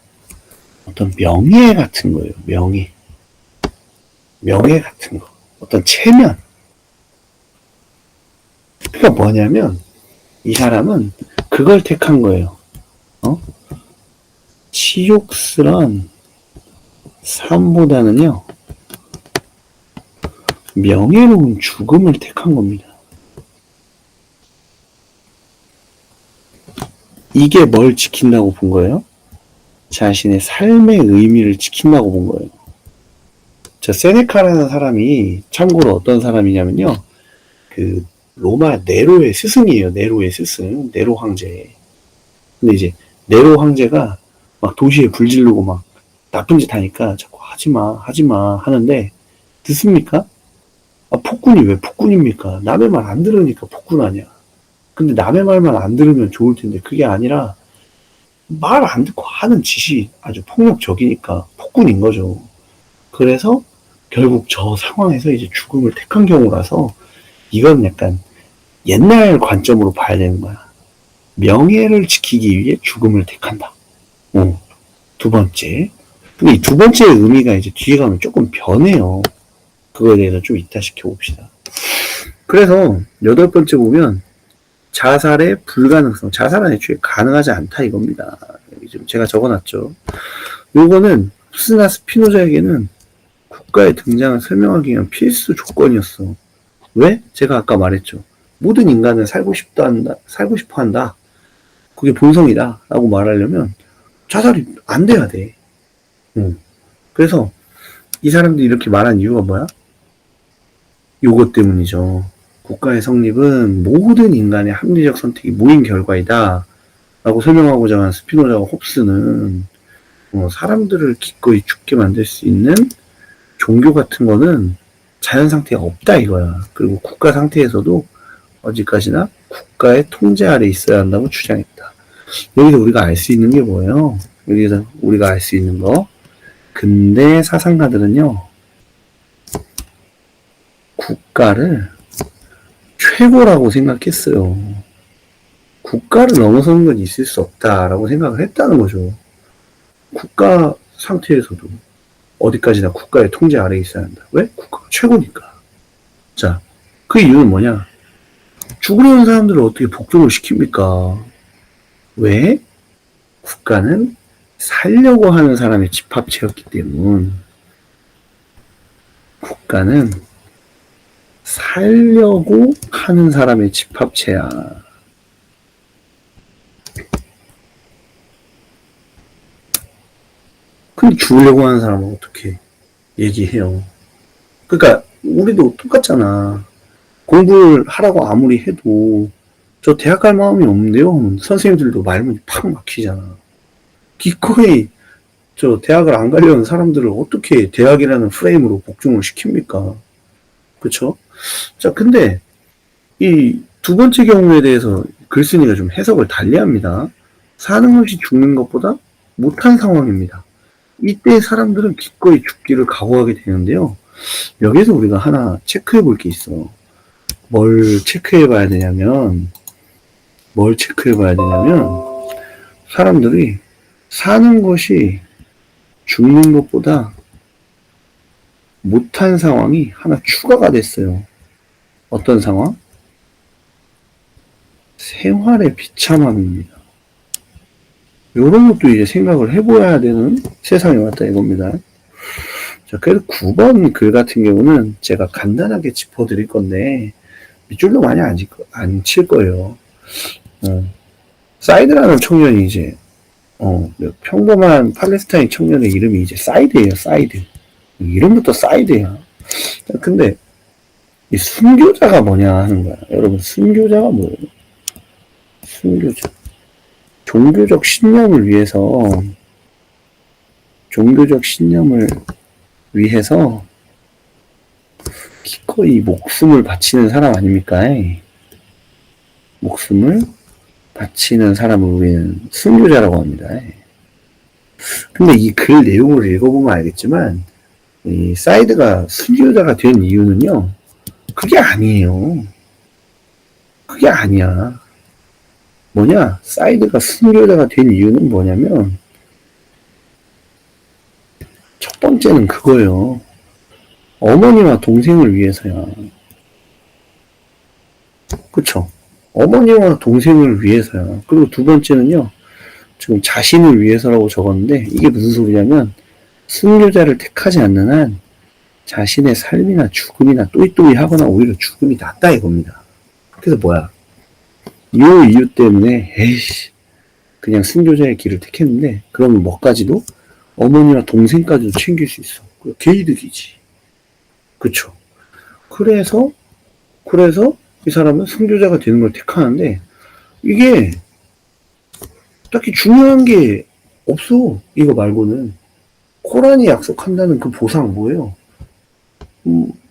어떤 명예 같은 거예요. 명예 같은 거. 어떤 체면. 그러니까 뭐냐면 이 사람은 그걸 택한 거예요. 치욕스런 삶보다는요. 명예로운 죽음을 택한 겁니다. 이게 뭘 지킨다고 본 거예요? 자신의 삶의 의미를 지킨다고 본 거예요. 저 세네카라는 사람이 참고로 어떤 사람이냐면요. 그 로마 네로의 스승이에요. 네로의 스승. 네로 황제. 근데 이제 네로 황제가 막 도시에 불 지르고 막 나쁜 짓 하니까 자꾸 하지마 하는데 듣습니까? 폭군이 왜 폭군입니까? 남의 말 안 들으니까 폭군 아니야. 근데 남의 말만 안 들으면 좋을 텐데 그게 아니라 말 안 듣고 하는 짓이 아주 폭력적이니까 폭군인 거죠. 그래서 결국 저 상황에서 이제 죽음을 택한 경우라서 이건 약간 옛날 관점으로 봐야 되는 거야. 명예를 지키기 위해 죽음을 택한다. 두 번째. 근데 이 두 번째의 의미가 이제 뒤에 가면 조금 변해요. 그거에 대해서 좀 이따 시켜봅시다. 그래서 여덟 번째 보면 자살의 불가능성. 자살은 애초에 가능하지 않다 이겁니다. 여기 좀 제가 적어놨죠. 요거는 흡스나 스피노자에게는 국가의 등장을 설명하기 위한 필수 조건이었어. 왜? 제가 아까 말했죠. 모든 인간은 살고 싶어 한다. 그게 본성이다. 라고 말하려면 자살이 안 돼야 돼. 그래서 이 사람들이 이렇게 말한 이유가 뭐야? 요것 때문이죠. 국가의 성립은 모든 인간의 합리적 선택이 모인 결과이다. 라고 설명하고자 한 스피노자와 홉스는 사람들을 기꺼이 죽게 만들 수 있는 종교 같은 거는 자연 상태가 없다 이거야. 그리고 국가 상태에서도 어디까지나 국가의 통제 아래 있어야 한다고 주장했다. 여기서 우리가 알 수 있는 게 뭐예요? 여기서 우리가 알 수 있는 거. 근대 사상가들은요. 국가를 최고라고 생각했어요. 국가를 넘어서는 건 있을 수 없다라고 생각을 했다는 거죠. 국가 상태에서도 어디까지나 국가의 통제 아래에 있어야 한다. 왜? 국가가 최고니까. 자, 그 이유는 뭐냐? 죽으려는 사람들을 어떻게 복종을 시킵니까? 왜? 국가는 살려고 하는 사람의 집합체였기 때문. 국가는 살려고 하는 사람의 집합체야. 근데 죽으려고 하는 사람은 어떻게 얘기해요? 그러니까 우리도 똑같잖아. 공부를 하라고 아무리 해도 저 대학 갈 마음이 없는데요. 선생님들도 말문이 팍 막히잖아. 기꺼이 저 대학을 안 가려는 사람들을 어떻게 대학이라는 프레임으로 복종을 시킵니까? 그쵸? 자, 근데 이 두 번째 경우에 대해서 글쓴이가 좀 해석을 달리합니다. 사는 것이 죽는 것보다 못한 상황입니다. 이때 사람들은 기꺼이 죽기를 각오하게 되는데요. 여기서 우리가 하나 체크해 볼 게 있어. 뭘 체크해 봐야 되냐면, 사람들이 사는 것이 죽는 것보다 못한 상황이 하나 추가가 됐어요. 어떤 상황? 생활의 비참함입니다. 요런 것도 이제 생각을 해봐야 되는 세상이 왔다 이겁니다. 자, 그래서 9번 글 같은 경우는 제가 간단하게 짚어드릴 건데, 밑줄도 많이 안 칠 거예요. 사이드라는 청년이 이제, 평범한 팔레스타인 청년의 이름이 이제 사이드예요, 사이드. 이름부터 사이드야. 근데, 이 순교자가 뭐냐 하는 거야. 여러분, 순교자가 뭐예요? 순교자. 종교적 신념을 위해서 기꺼이 목숨을 바치는 사람 아닙니까? 목숨을 바치는 사람을 우리는 순교자라고 합니다. 근데 이 글 내용을 읽어보면 알겠지만, 이 사이드가 순교자가 된 이유는요, 그게 아니에요. 그게 아니야. 뭐냐? 사이드가 순교자가 된 이유는 뭐냐면, 첫 번째는 그거예요. 어머니와 동생을 위해서야. 그쵸? 어머니와 동생을 위해서야. 그리고 두 번째는요, 지금 자신을 위해서라고 적었는데, 이게 무슨 소리냐면, 순교자를 택하지 않는 한, 자신의 삶이나 죽음이나 또이또이 하거나 오히려 죽음이 낫다 이겁니다. 그래서 뭐야? 요 이유 때문에, 에이씨, 그냥 순교자의 길을 택했는데, 그러면 뭐까지도? 어머니와 동생까지도 챙길 수 있어. 개이득이지. 그쵸? 그래서 이 사람은 순교자가 되는 걸 택하는데, 이게 딱히 중요한 게 없어. 이거 말고는. 코란이 약속한다는 그 보상 뭐예요?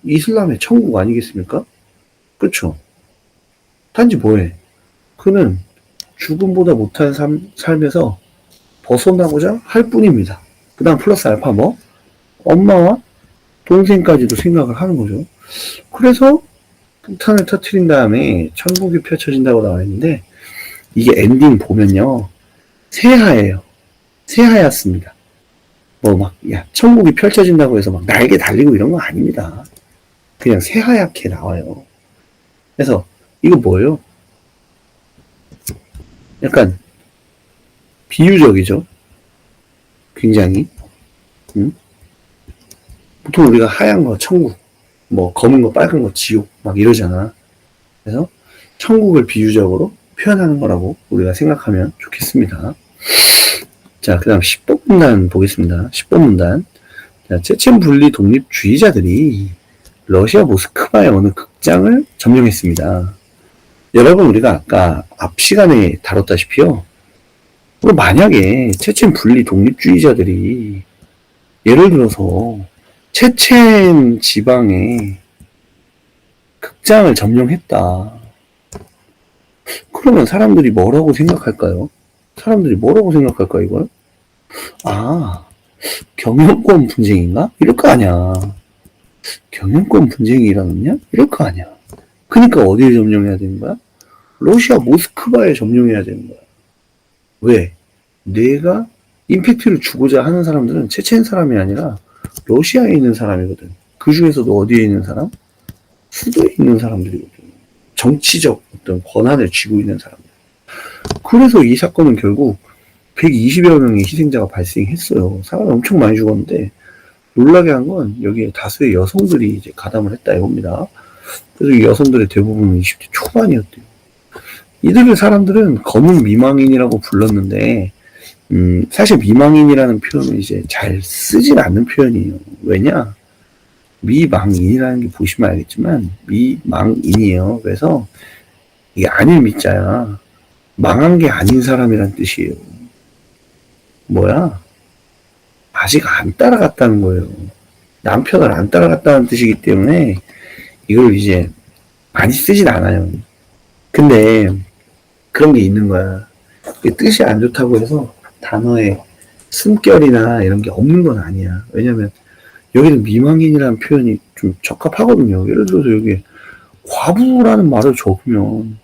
이슬람의 천국 아니겠습니까? 그쵸? 단지 뭐해? 그는 죽음보다 못한 삶에서 벗어나고자 할 뿐입니다. 그 다음 플러스 알파 뭐? 엄마와 동생까지도 생각을 하는 거죠. 그래서 폭탄을 터트린 다음에 천국이 펼쳐진다고 나와 있는데, 이게 엔딩 보면요, 새하예요. 새하였습니다. 천국이 펼쳐진다고 해서 막 날개 달리고 이런 거 아닙니다. 그냥 새하얗게 나와요. 그래서 이거 뭐예요? 약간 비유적이죠. 굉장히. 보통 우리가 하얀 거 천국, 검은 거 빨간 거 지옥 막 이러잖아. 그래서 천국을 비유적으로 표현하는 거라고 우리가 생각하면 좋겠습니다. 자, 그 다음 10번 문단 보겠습니다. 10번 문단. 자, 체첸 분리 독립주의자들이 러시아 모스크바의 어느 극장을 점령했습니다. 여러분, 우리가 아까 앞 시간에 다뤘다시피요, 만약에 체첸 분리 독립주의자들이 예를 들어서 체첸 지방에 극장을 점령했다. 그러면 사람들이 뭐라고 생각할까요? 이걸? 경영권 분쟁인가? 이럴 거 아니야. 경영권 분쟁이 일어났냐? 이럴 거 아니야. 그러니까 어디에 점령해야 되는 거야? 러시아 모스크바에 점령해야 되는 거야. 왜? 내가 임팩트를 주고자 하는 사람들은 체첸 사람이 아니라 러시아에 있는 사람이거든. 그 중에서도 어디에 있는 사람? 수도에 있는 사람들이거든. 정치적 어떤 권한을 쥐고 있는 사람들. 그래서 이 사건은 결국 120여 명의 희생자가 발생했어요. 사람이 엄청 많이 죽었는데, 놀라게 한 건 여기에 다수의 여성들이 이제 가담을 했다 이겁니다. 그래서 이 여성들의 대부분은 20대 초반이었대요. 이들을 사람들은 검은 미망인이라고 불렀는데, 사실 미망인이라는 표현은 이제 잘 쓰진 않는 표현이에요. 왜냐? 미망인이라는 게 보시면 알겠지만, 미망인이에요. 그래서 이게 아닐 미자야. 망한 게 아닌 사람이란 뜻이에요. 뭐야? 아직 안 따라갔다는 거예요. 남편을 안 따라갔다는 뜻이기 때문에 이걸 이제 많이 쓰진 않아요. 근데 그런 게 있는 거야. 뜻이 안 좋다고 해서 단어에 숨결이나 이런 게 없는 건 아니야. 왜냐면 여기는 미망인이라는 표현이 좀 적합하거든요. 예를 들어서 여기 과부라는 말을 적으면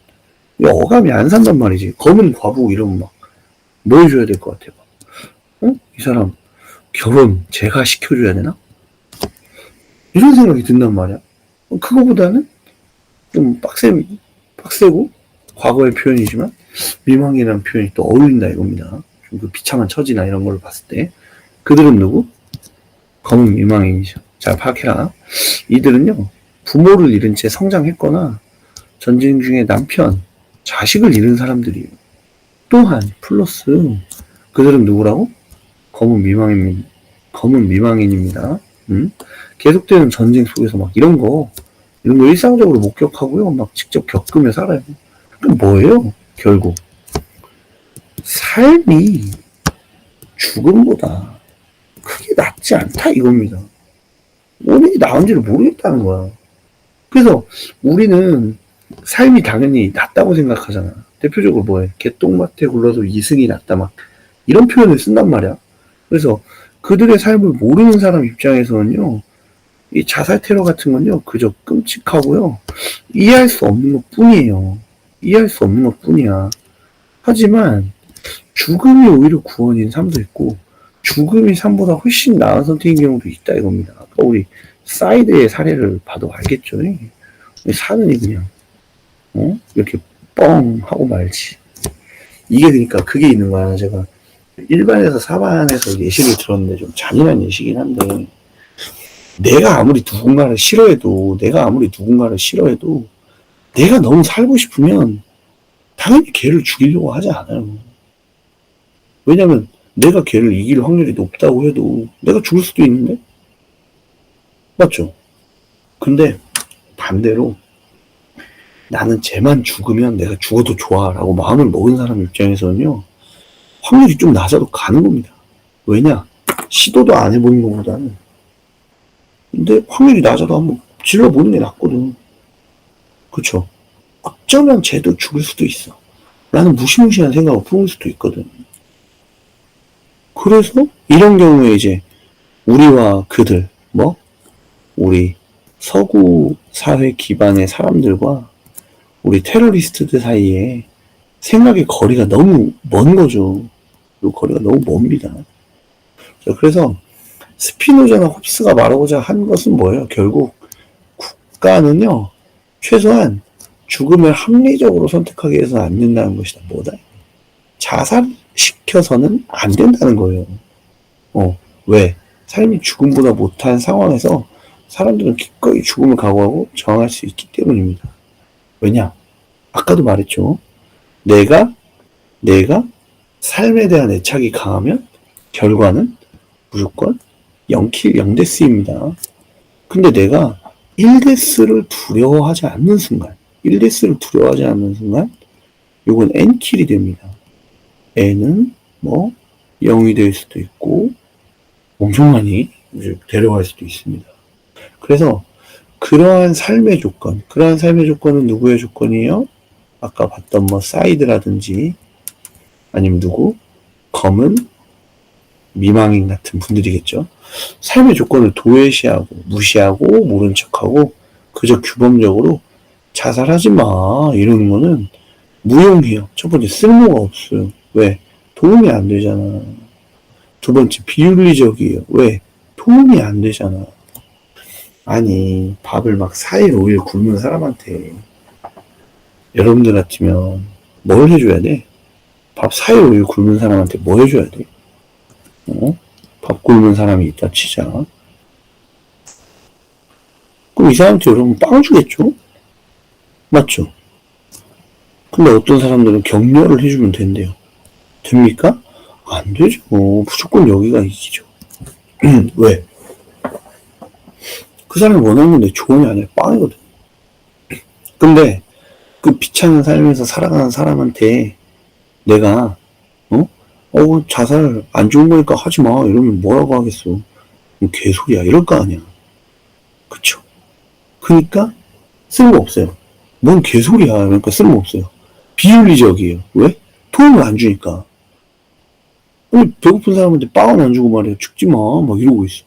어감이 안 산단 말이지. 검은 과부 이러면 막 뭐 해줘야 될 것 같아요. 이 사람 결혼 제가 시켜줘야 되나? 이런 생각이 든단 말이야. 그거보다는 좀 빡세고 과거의 표현이지만 미망이라는 표현이 또 어울린다 이겁니다. 좀 그 비참한 처지나 이런 걸 봤을 때 그들은 누구? 검은 미망인이죠. 잘 파악해라. 이들은요 부모를 잃은 채 성장했거나 전쟁 중에 남편, 자식을 잃은 사람들이에요. 또한 플러스 그들은 누구라고? 검은 미망인입니다. 계속되는 전쟁 속에서 막 이런 거 일상적으로 목격하고요. 막 직접 겪으며 살아요. 그럼 뭐예요? 결국 삶이 죽음보다 크게 낫지 않다 이겁니다. 어디 나은지를 모르겠다는 거야. 그래서 우리는 삶이 당연히 낫다고 생각하잖아. 대표적으로 뭐해? 개똥밭에 굴러도 이승이 낫다 막 이런 표현을 쓴단 말이야. 그래서 그들의 삶을 모르는 사람 입장에서는요. 이 자살 테러 같은 건요. 그저 끔찍하고요. 이해할 수 없는 것 뿐이에요. 이해할 수 없는 것 뿐이야. 하지만 죽음이 오히려 구원인 삶도 있고 죽음이 삶보다 훨씬 나은 선택인 경우도 있다 이겁니다. 아까 우리 사이드의 사례를 봐도 알겠죠. 사느니 그냥 이렇게 뻥 하고 말지. 이게 그러니까 그게 있는 거야. 제가 일반에서 사반에서 예시를 들었는데 좀 잔인한 예시긴 한데 내가 아무리 누군가를 싫어해도 내가 너무 살고 싶으면 당연히 걔를 죽이려고 하지 않아요. 왜냐면 내가 걔를 이길 확률이 높다고 해도 내가 죽을 수도 있는데 맞죠? 근데 반대로 나는 쟤만 죽으면 내가 죽어도 좋아 라고 마음을 먹은 사람 입장에서는요 확률이 좀 낮아도 가는 겁니다. 왜냐? 시도도 안 해보는 것보다는 근데 확률이 낮아도 한번 질러보는 게 낫거든. 그쵸? 어쩌면 쟤도 죽을 수도 있어 라는 무시무시한 생각을 품을 수도 있거든. 그래서 이런 경우에 이제 우리와 그들 우리 서구 사회 기반의 사람들과 우리 테러리스트들 사이에 생각의 거리가 너무 먼 거죠. 그 거리가 너무 멉니다. 그래서 스피노자나 홉스가 말하고자 한 것은 뭐예요? 결국 국가는요 최소한 죽음을 합리적으로 선택하게 해서는 안 된다는 것이다. 뭐다? 자살시켜서는 안 된다는 거예요. 왜? 삶이 죽음보다 못한 상황에서 사람들은 기꺼이 죽음을 각오하고 저항할 수 있기 때문입니다. 왜냐? 아까도 말했죠. 내가 삶에 대한 애착이 강하면 결과는 무조건 0킬 0데스입니다. 근데 내가 1데스를 두려워하지 않는 순간 요건 N킬이 됩니다. N은 0이 될 수도 있고 엄청 많이 데려갈 수도 있습니다. 그래서 그러한 삶의 조건은 누구의 조건이에요? 아까 봤던 사이드라든지 아니면 검은 미망인 같은 분들이겠죠. 삶의 조건을 도외시하고 무시하고 모른 척하고 그저 규범적으로 자살하지 마 이러는 거는 무용해요. 첫 번째 쓸모가 없어요. 왜? 도움이 안 되잖아. 두 번째 비윤리적이에요. 왜? 도움이 안 되잖아. 아니 밥을 막 4일 5일 굶는 사람한테 여러분들 같으면 뭘 해줘야 돼? 밥 4일 5일 굶는 사람한테 뭐 해줘야 돼? 밥 굶는 사람이 있다 치자. 그럼 이 사람한테 여러분 빵 주겠죠? 맞죠? 근데 어떤 사람들은 격려를 해주면 된대요. 됩니까? 안 되죠. 무조건 여기가 이기죠. 왜? 그 사람이 원하는 건 내 조언이 아니라 빵이거든. 근데 그 비참한 삶에서 살아가는 사람한테 내가 자살 안 좋은 거니까 하지 마 이러면 뭐라고 하겠어. 개소리야 이럴 거 아니야. 그쵸? 그니까 쓸모없어요. 뭔 개소리야. 그러니까 쓸모없어요. 비윤리적이에요. 왜? 도움을 안 주니까. 아니, 배고픈 사람한테 빵은 안 주고 말이야. 죽지 마. 막 이러고 있어.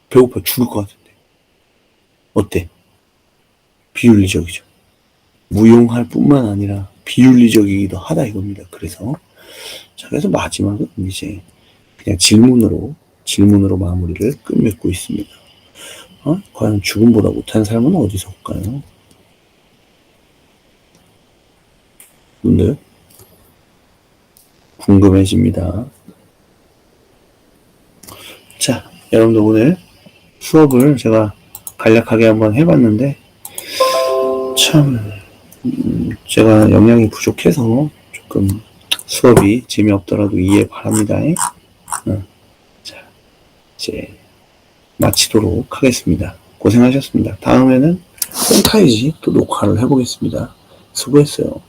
배고파 죽을 것 같은데. 어때? 비윤리적이죠. 무용할 뿐만 아니라 비윤리적이기도 하다 이겁니다. 그래서 마지막은 이제 그냥 질문으로 마무리를 끝맺고 있습니다. 과연 죽음보다 못한 삶은 어디서 올까요? 분들 궁금해집니다. 자, 여러분들 오늘 수업을 제가 간략하게 한번 해봤는데 참 제가 역량이 부족해서 조금 수업이 재미없더라도 이해 바랍니다. 자, 이제 마치도록 하겠습니다. 고생하셨습니다. 다음에는 홈타이지 또 녹화를 해보겠습니다. 수고했어요.